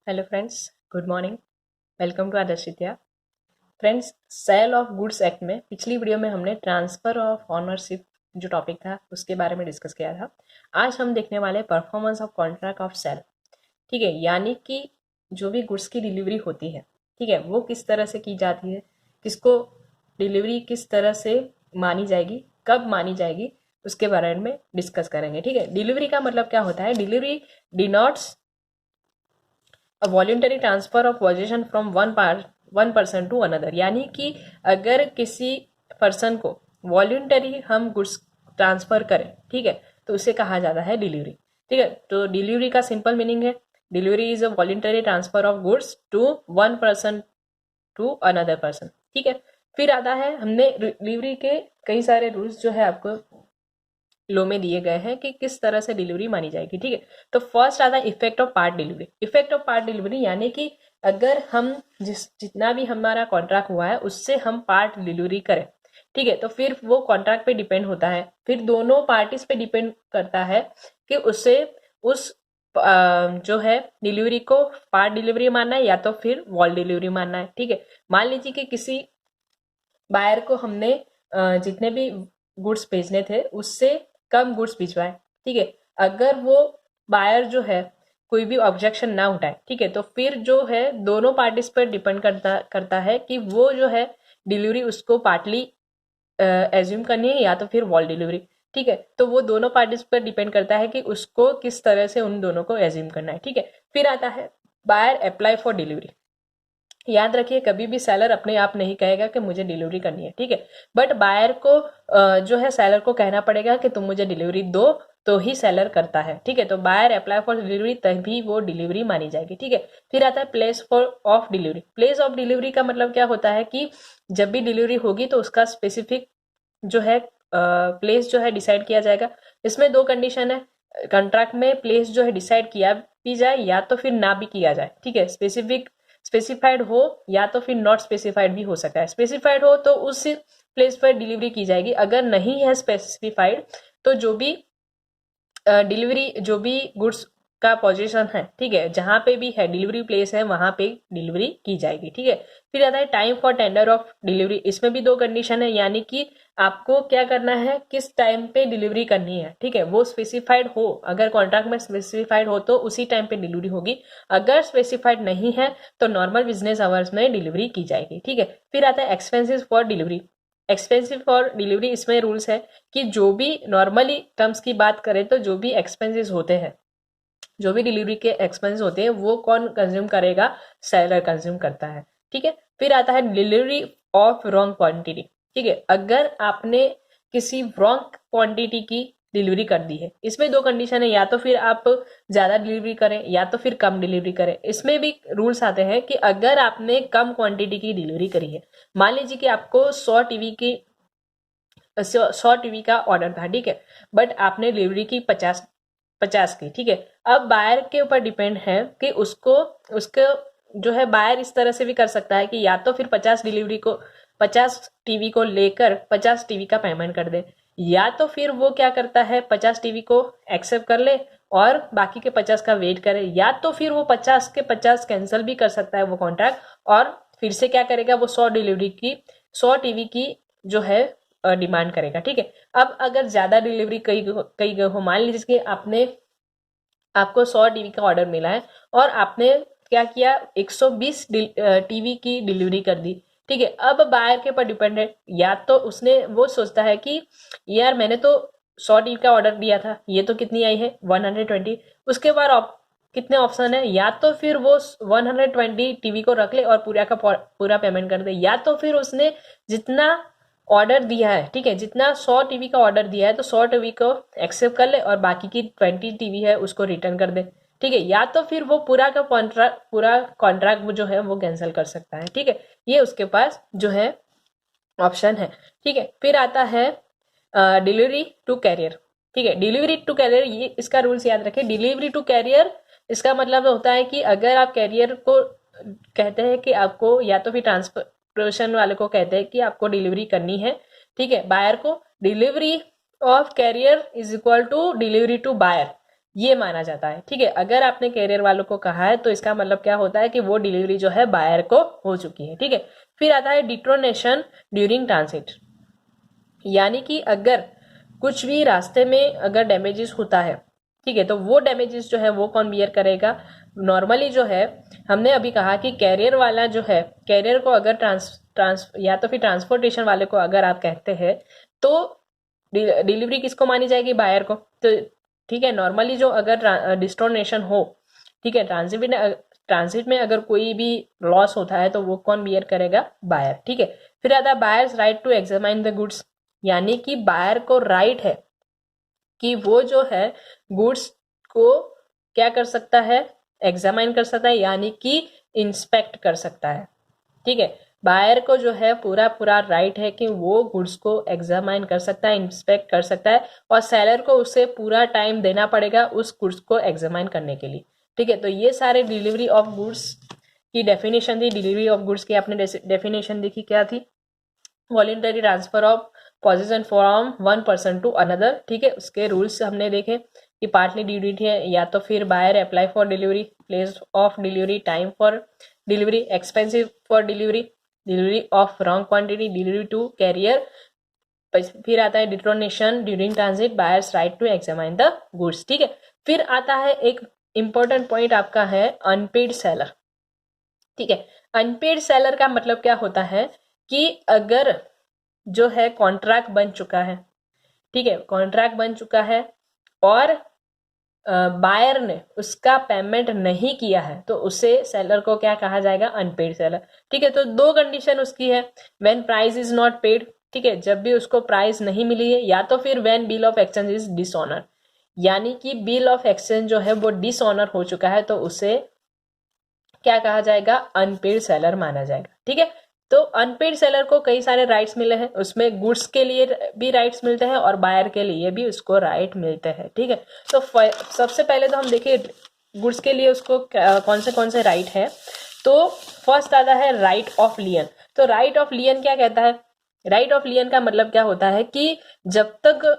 Hello friends, good morning. Welcome to Adarsh Vidya. Friends, sale of goods act में पिछली video में हमने ट्रांसफ़र ऑफ ऑनरशिप जो टॉपिक था उसके बारे में डिस्कस किया था। आज हम देखने वाले performance of contract of sale. ठीक है, यानी कि जो भी गुड्स की डिलीवरी होती है, ठीक है, वो किस तरह से की जाती है, किसको डिलीवरी किस तरह से मानी जाएगी, कब मानी जाएगी, उसके बारे में डिस्कस करेंगे। ठीक है, डिलीवरी का मतलब क्या होता है? Delivery denotes a voluntary transfer of position from one person to another, यानी कि अगर किसी पर्सन को वॉल्यूंटरी हम गुड्स ट्रांसफर करें, ठीक है, तो उसे कहा जाता है डिलीवरी। ठीक है, तो डिलीवरी का सिंपल मीनिंग है delivery is a voluntary transfer of goods to one person to another person. ठीक है, फिर आता है, हमने डिलीवरी के कई सारे रूल्स जो है आपको लो में दिए गए हैं कि किस तरह से डिलीवरी मानी जाएगी। ठीक है, तो फर्स्ट आता है effect of part delivery. Effect of part delivery यानी कि अगर हम जितना भी हमारा कॉन्ट्रैक्ट हुआ है उससे हम पार्ट डिलीवरी करें, ठीक है, तो फिर वो कॉन्ट्रैक्ट पे डिपेंड होता है, फिर दोनों पार्टीज पे डिपेंड करता है कि उसे उस जो है डिलीवरी को पार्ट डिलीवरी मानना है या तो फिर वॉल डिलीवरी मानना है। ठीक है, मान लीजिए कि किसी बायर को हमने जितने भी गुड्स भेजने थे उससे कम गुड्स भिजवाए। ठीक है, अगर वो बायर जो है कोई भी ऑब्जेक्शन ना उठाए, ठीक है, तो फिर जो है दोनों पार्टीज पर डिपेंड करता है कि वो जो है डिलीवरी उसको पार्टली एज्यूम करनी है या तो फिर वॉल डिलीवरी। ठीक है, तो वो दोनों पार्टीज पर डिपेंड करता है कि उसको किस तरह से उन दोनों को एज्यूम करना है। ठीक है, फिर आता है बायर अप्लाई फॉर डिलीवरी। याद रखिए, कभी भी सेलर अपने आप नहीं कहेगा कि मुझे डिलीवरी करनी है। ठीक है, बट बायर को जो है सेलर को कहना पड़ेगा कि तुम मुझे डिलीवरी दो, तो ही सेलर करता है। ठीक है, तो बायर अप्लाई फॉर डिलीवरी तभी वो डिलीवरी मानी जाएगी। ठीक है, फिर आता है place for of delivery. Place of delivery का मतलब क्या होता है कि जब भी डिलीवरी होगी तो उसका स्पेसिफिक जो है प्लेस जो है डिसाइड किया जाएगा। इसमें दो कंडीशन है, कॉन्ट्रैक्ट में प्लेस जो है डिसाइड किया भी जाए या तो फिर ना भी किया जाए। ठीक है, स्पेसिफाइड हो या तो फिर नॉट स्पेसिफाइड भी हो सकता है। स्पेसिफाइड हो तो उस प्लेस पर डिलीवरी की जाएगी, अगर नहीं है स्पेसिफाइड तो जो भी डिलीवरी जो भी गुड्स का पोजीशन है, ठीक है, जहां पे भी है डिलीवरी प्लेस है वहां पे डिलीवरी की जाएगी। ठीक है, फिर आता है time for tender of delivery. इसमें भी दो कंडीशन है, यानी कि आपको क्या करना है, किस टाइम पे डिलीवरी करनी है। ठीक है, वो स्पेसिफाइड हो, अगर कॉन्ट्रैक्ट में स्पेसिफाइड हो तो उसी टाइम पे डिलीवरी होगी, अगर स्पेसिफाइड नहीं है तो नॉर्मल बिजनेस आवर्स में डिलीवरी की जाएगी। ठीक है, फिर आता है expenses for delivery. Expensive for delivery, इसमें रूल्स है कि जो भी नॉर्मली टर्म्स की बात करें तो जो भी एक्सपेंसेस होते हैं, जो भी डिलीवरी के एक्सपेंस होते हैं वो कौन कंज्यूम करेगा? सेलर कंज्यूम करता है। ठीक है, फिर आता है डिलीवरी ऑफ रॉन्ग क्वांटिटी। ठीक है, अगर आपने किसी रॉन्ग क्वांटिटी की डिलीवरी कर दी है, इसमें दो कंडीशन है, या तो फिर आप ज्यादा डिलीवरी करें या तो फिर कम डिलीवरी करें। इसमें भी रूल्स आते हैं कि अगर आपने कम क्वांटिटी की डिलीवरी करी है, मान लीजिए कि आपको 100 टीवी का ऑर्डर था, ठीक है, बट आपने डिलीवरी की 50 की। ठीक है, अब बायर के ऊपर डिपेंड है कि उसको जो है बायर इस तरह से भी कर सकता है कि या तो फिर 50 टीवी को लेकर 50 टीवी का पेमेंट कर दे, या तो फिर वो क्या करता है 50 टीवी को एक्सेप्ट कर ले और बाकी के 50 का वेट करे, या तो फिर वो 50 के 50 कैंसिल भी कर सकता है वो कॉन्ट्रैक्ट, और फिर से क्या करेगा, वो 100 टीवी की जो है डिमांड करेगा। ठीक है, अब अगर ज्यादा डिलीवरी कई हो, मान लीजिए कि आपको 100 टीवी का ऑर्डर मिला है और आपने क्या किया, 120 टीवी की डिलीवरी कर दी। ठीक है, अब बायर के ऊपर डिपेंड है, या तो उसने वो सोचता है कि यार मैंने तो 100 टीवी का ऑर्डर दिया था, ये तो कितनी आई है 120। उसके बाद कितने ऑप्शन है, या तो फिर वो 120 टीवी को रख ले और पूरा का पूरा पेमेंट कर दे, या तो फिर उसने जितना ऑर्डर दिया है, ठीक है, जितना 100 टीवी का ऑर्डर दिया है तो 100 टीवी को एक्सेप्ट कर ले और बाकी की 20 टीवी है उसको रिटर्न कर दे। ठीक है, या तो फिर वो पूरा कॉन्ट्रैक्ट जो है वो कैंसिल कर सकता है। ठीक है, ये उसके पास जो है ऑप्शन है। ठीक है, फिर आता है डिलीवरी टू कैरियर। ठीक है, डिलीवरी टू कैरियर, ये इसका रूल्स याद रखें। डिलीवरी टू कैरियर इसका मतलब होता है कि अगर आप कैरियर को कहते हैं कि आपको, या तो फिर ट्रांसपोर्टेशन वाले को कहते हैं कि आपको डिलीवरी करनी है, ठीक है, बायर को, delivery of carrier is equal to delivery to buyer. ये माना जाता है। ठीक है, अगर आपने कैरियर वालों को कहा है तो इसका मतलब क्या होता है कि वो डिलीवरी जो है बायर को हो चुकी है। ठीक है, फिर आता है डिट्रोनेशन ड्यूरिंग ट्रांसिट, यानी कि अगर कुछ भी रास्ते में अगर डैमेजेस होता है, ठीक है, तो वो डैमेजेस जो है वो कौन बियर करेगा? नॉर्मली जो है हमने अभी कहा कि कैरियर वाला जो है, कैरियर को अगर ट्रांस या तो फिर ट्रांसपोर्टेशन वाले को अगर आप कहते हैं तो डिलीवरी किसको मानी जाएगी? बायर को। तो ठीक है, नॉर्मली जो अगर डिस्टोनेशन हो, ठीक है, ट्रांसिट में अगर कोई भी लॉस होता है तो वो कौन बियर करेगा? बायर। ठीक है, फिर आता है buyer's right to examine the goods, यानी कि बायर को राइट है कि वो जो है गुड्स को क्या कर सकता है? एग्जामाइन कर सकता है, यानी कि इंस्पेक्ट कर सकता है। ठीक है, बायर को जो है पूरा पूरा राइट है कि वो गुड्स को एग्जामाइन कर सकता है, इंस्पेक्ट कर सकता है, और सेलर को उसे पूरा टाइम देना पड़ेगा उस गुड्स को एग्जामाइन करने के लिए। ठीक है, तो ये सारे डिलीवरी ऑफ गुड्स की डेफिनेशन थी। डिलीवरी ऑफ गुड्स की आपने डेफिनेशन देखी, क्या थी? Voluntary transfer of position from one person to another. ठीक है, उसके रूल्स हमने देखे कि पार्टली ड्यूटी है, या तो फिर buyer apply for delivery, place of delivery, time for delivery, expensive for delivery, delivery of wrong quantity, delivery to carrier. फिर आता है deterioration during transit, buyers right to examine the goods. ठीक है, फिर आता है एक इंपॉर्टेंट पॉइंट आपका है अनपेड सेलर। ठीक है, अनपेड सेलर का मतलब क्या होता है कि अगर जो है कॉन्ट्रैक्ट बन चुका है, ठीक है, कॉन्ट्रैक्ट बन चुका है और बायर ने उसका पेमेंट नहीं किया है तो उसे सेलर को क्या कहा जाएगा? Unpaid seller. ठीक है, तो दो कंडीशन उसकी है, when price is not paid, ठीक है, जब भी उसको प्राइस नहीं मिली है, या तो फिर when bill of exchange is dishonour, यानी कि बिल ऑफ एक्सचेंज जो है वो डिसऑनर हो चुका है तो उसे क्या कहा जाएगा? अनपेड सेलर माना जाएगा। ठीक है, तो अनपेड सेलर को कई सारे राइट्स मिले हैं, उसमें गुड्स के लिए भी राइट्स मिलते हैं और बायर के लिए भी उसको राइट मिलते हैं। ठीक है, तो सबसे पहले तो हम देखिए गुड्स के लिए उसको कौन से राइट है। तो फर्स्ट आता है राइट ऑफ लियन। तो राइट ऑफ लियन क्या कहता है? राइट ऑफ लियन का मतलब क्या होता है कि जब तक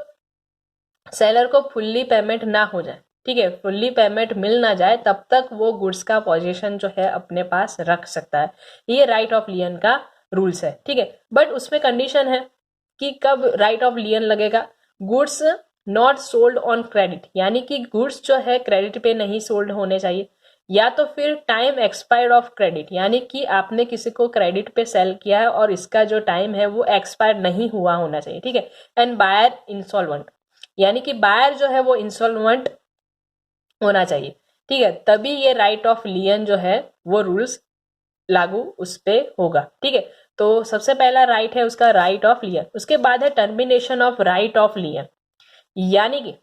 सेलर को फुल्ली पेमेंट ना हो जाए, ठीक है, फुल्ली पेमेंट मिल ना जाए, तब तक वो गुड्स का पोजीशन जो है अपने पास रख सकता है। ये राइट ऑफ लियन का रूल्स है। ठीक है, बट उसमें कंडीशन है कि कब राइट ऑफ लियन लगेगा? Goods not sold on credit, यानी कि गुड्स जो है क्रेडिट पे नहीं सोल्ड होने चाहिए, या तो फिर टाइम एक्सपायर्ड ऑफ क्रेडिट, यानी कि आपने किसी को क्रेडिट पे सेल किया है और इसका जो टाइम है वो एक्सपायर नहीं हुआ होना चाहिए। ठीक है, एंड बायर इंसॉल्वेंट, यानी कि बायर जो है वो इंसॉल्वेंट होना चाहिए। ठीक है, तभी ये राइट ऑफ लियन जो है वो रूल्स लागू उस पे होगा। ठीक है, तो सबसे पहला राइट है उसका राइट ऑफ लियन। उसके बाद है टर्मिनेशन ऑफ राइट ऑफ लियन, यानी कि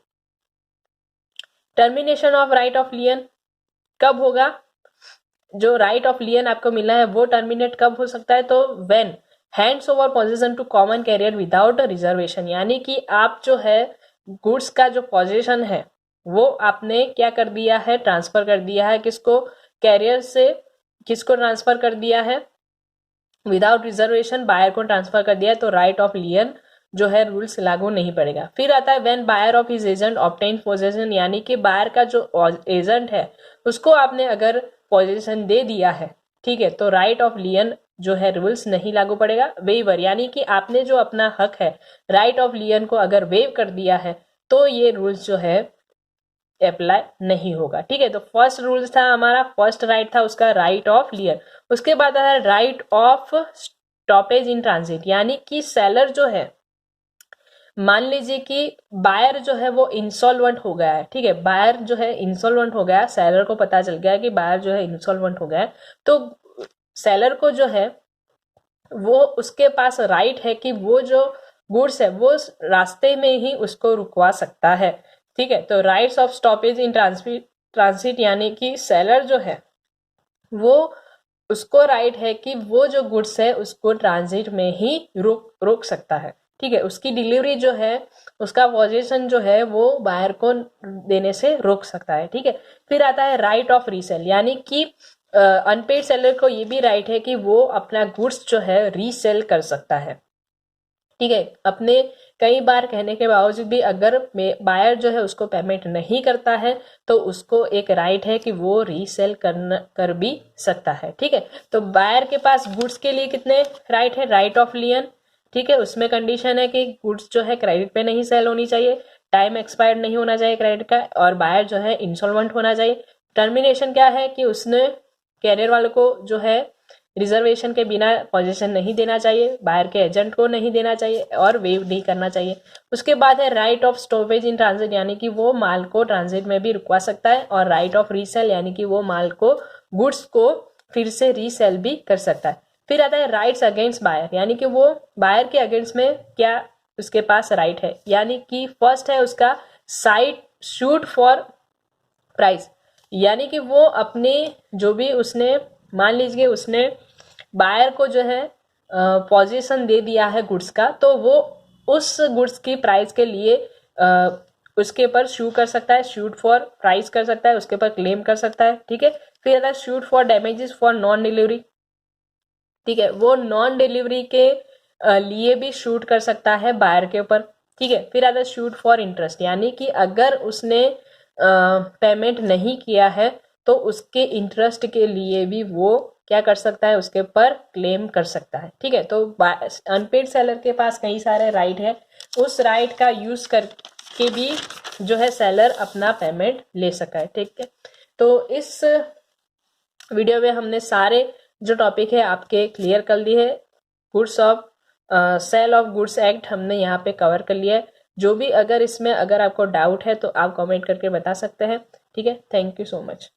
टर्मिनेशन ऑफ राइट ऑफ लियन कब होगा? जो राइट ऑफ लियन आपको मिला है वो टर्मिनेट कब हो सकता है? तो when hands over position to common carrier without reservation, यानी कि आप जो है गुड्स का जो पोजीशन है वो आपने क्या कर दिया है? ट्रांसफर कर दिया है। किसको? कैरियर से किसको ट्रांसफर कर दिया है? विदाउट रिजर्वेशन बायर को ट्रांसफर कर दिया है, तो राइट ऑफ लियन जो है रूल्स लागू नहीं पड़ेगा। फिर आता है when buyer of his agent obtain position, यानी कि बायर का जो एजेंट है उसको आपने अगर पोजीशन दे दिया है, ठीक है, तो राइट ऑफ लियन जो है रूल्स नहीं लागू पड़ेगा। वेवर, यानी कि आपने जो अपना हक है राइट ऑफ लियन को अगर वेव कर दिया है तो ये रूल्स जो है अप्लाई नहीं होगा। ठीक है, तो फर्स्ट रूल्स था हमारा, फर्स्ट राइट था उसका राइट ऑफ लियन। उसके बाद आता है right of stoppage in transit, यानी कि सेलर जो है, मान लीजिए कि बायर जो है वो इंसॉल्वेंट हो गया है, ठीक है, बायर जो है इंसॉल्वेंट हो गया, सेलर को पता चल गया कि बायर जो है इंसॉल्वेंट हो गया है, तो सेलर को जो है वो उसके पास राइट है कि वो जो गुड्स है वो रास्ते में ही उसको रुकवा सकता है। ठीक है, तो rights of stoppage in transit, यानी कि सेलर जो है वो उसको राइट है कि वो जो गुड्स है उसको ट्रांजिट में ही रोक सकता है। ठीक है, उसकी डिलीवरी जो है उसका पोजीशन जो है वो बायर को देने से रोक सकता है। ठीक है, फिर आता है राइट ऑफ रीसेल, यानी कि अनपेड सेलर को ये भी राइट है कि वो अपना गुड्स जो है रीसेल कर सकता है। ठीक है। अपने कई बार कहने के बावजूद भी अगर बायर जो है उसको पेमेंट नहीं करता है तो उसको एक राइट है कि वो रीसेल कर भी सकता है। ठीक है, तो बायर के पास गुड्स के लिए कितने राइट है? Right of लियन। ठीक है, उसमें कंडीशन है कि गुड्स जो है क्रेडिट पे नहीं सेल होनी चाहिए, टाइम एक्सपायर्ड नहीं होना चाहिए क्रेडिट का, और बायर जो है इंसॉल्वेंट होना चाहिए। टर्मिनेशन क्या है कि उसने कैरियर वालों को जो है रिजर्वेशन के बिना पोजीशन नहीं देना चाहिए, बाहर के एजेंट को नहीं देना चाहिए और वेव नहीं करना चाहिए। उसके बाद है right of stoppage in transit, यानी कि वो माल को ट्रांजिट में भी रुकवा सकता है, और राइट ऑफ रीसेल यानी कि वो माल को गुड्स को फिर से रीसेल भी कर सकता है। फिर आता है राइट्स अगेंस्ट बायर, यानी कि वो बायर के अगेंस्ट में क्या उसके पास राइट है, यानी कि फर्स्ट है उसका साइट शूट फॉर प्राइस, यानी कि वो अपने जो भी उसने मान लीजिए उसने बायर को जो है पोजीशन दे दिया है गुड्स का, तो वो उस गुड्स की प्राइस के लिए उसके ऊपर शू कर सकता है, शूट फॉर प्राइस कर सकता है, उसके ऊपर क्लेम कर सकता है। ठीक है, फिर आता है shoot for damages for non delivery. ठीक है, वो नॉन डिलीवरी के लिए भी शूट कर सकता है बायर के ऊपर। ठीक है, फिर आता है शूट फॉर इंटरेस्ट, यानी कि अगर उसने पेमेंट नहीं किया है तो उसके इंटरेस्ट के लिए भी वो क्या कर सकता है, उसके ऊपर क्लेम कर सकता है। ठीक है, तो अनपेड सेलर के पास कई सारे राइट है, उस राइट का यूज करके भी जो है सेलर अपना पेमेंट ले सका है। ठीक है, तो इस वीडियो में हमने सारे जो टॉपिक है आपके क्लियर कर दिए है। Goods of sale of goods act हमने यहाँ पे कवर कर लिया है। जो भी अगर इसमें अगर आपको डाउट है तो आप कमेंट करके बता सकते हैं। ठीक है, थैंक यू सो मच।